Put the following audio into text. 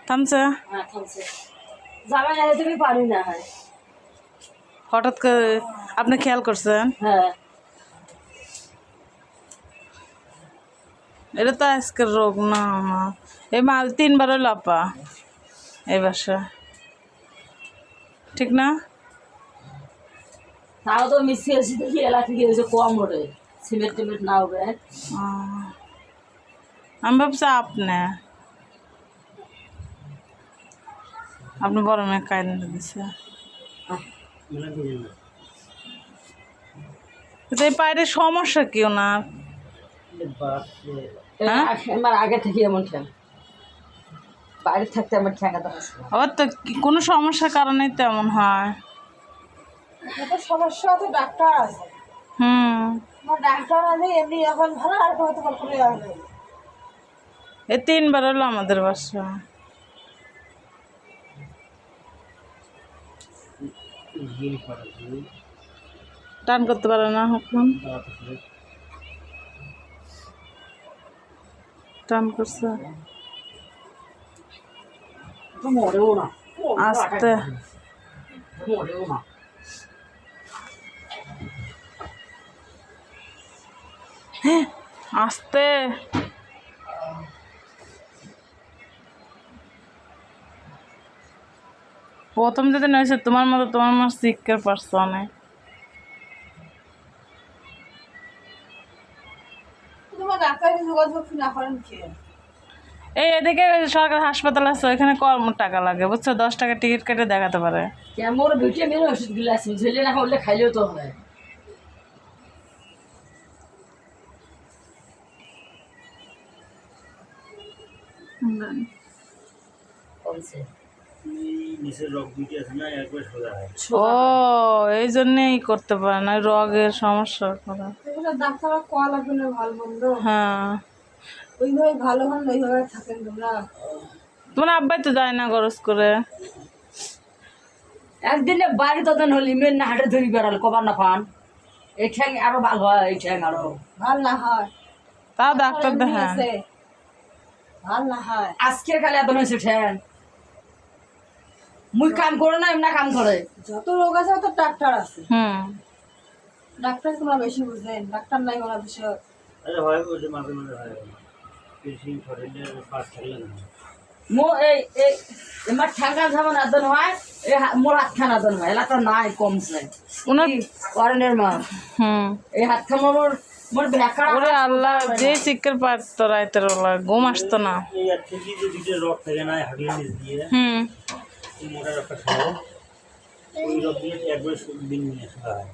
থামছে হ্যাঁ থামছে জামাই আগে তুমি পারি না হয় হঠাৎ করে আপনি খেয়াল করছেন? হ্যাঁ এটা তো আজকের রোগ না আমার। এই মাল 3বার হইল আপা এই বাসা, ঠিক না? তাও তো মিশি এসে দেখি এলাকা থেকে এসে কম ওঠে সিমেন্ট টিমেন্ট না হবে আমি ভাবছি আপনি বড় মেয়ে কাইন্ড দিছে। এই পায়ের সমস্যা কি ওনার? আমার আগে থেকে এমন ঠ্যাং বাইরে থাকতে আমার ঠ্যাঙ্গাতে আবার তো কোনো সমস্যার কারণেই তেমন হয়। সমস্যা তো ডাক্তার আছে, ডাক্তার আছে এমনি এখন ভালো আর হয়তো করে আসবে। এই 3বার হলো আমাদের বাসা। টান করতে পারে না এখন, টান করছে মরেও না আস্তে। মরেও না আস্তে প্রথম যেদিন হয়েছে তোমার মতো তোমার মা শিক্ষার পার্সনে তোমার ডাক্তারের যোগাযোগ না করেন খেয়ে এই এদিকে সরকার হাসপাতাল আছে, ওইখানে কম টাকা লাগে বুঝছো, 10 টাকা টিকিট কেটে দেখাতে পারে। কেমন ভিটামিন ওষুধগুলো আছে ঝেলে না হলে খাইলেও তো হয়। ও এই জন্যই করতে পারে না, রগের সমস্যা করা। ডাক্তার কল লাগবে ভালো মন্দ, হ্যাঁ ওইভাবে ভালো হন ওইভাবে থাকেন তোমরা। তোমার আব্বাই তো যায় না গরজ করে। একদিনে বাড়ি তখন হলি মেন না হাটে ধরি বেড়াল কবার না পান এই ঠ্যাং আরো ভালো হয়, এই ঠ্যাং আরো ভাল না হয়, তা ডাক্তার দেখা ভাল না হয়। আজকে খালি এত হয়েছে ঠ্যাং মুই কাম করে না এমনা কাম করে। যত রোগ আছে তত ডাক্তার আছে। ডাক্তার তোমরা বেশি বুঝলেন, ডাক্তার নাই ওরা বিষয়। মো এই এই আমার ঠ্যাঙ্গা যেমন আদন হয় এই মোর হাত খান আদন হয় এলাকা নাই কমছে ওনার ওয়ারেনের মা এই হাত খান মোর মোর বেকা ওরে আল্লাহ যে শিক্ষার পারত রাইতের ওলা ঘুম আসতো না। মোটা রক্ত খাও ওই রক্ত একবার দিন নিয়ে আসা হয়।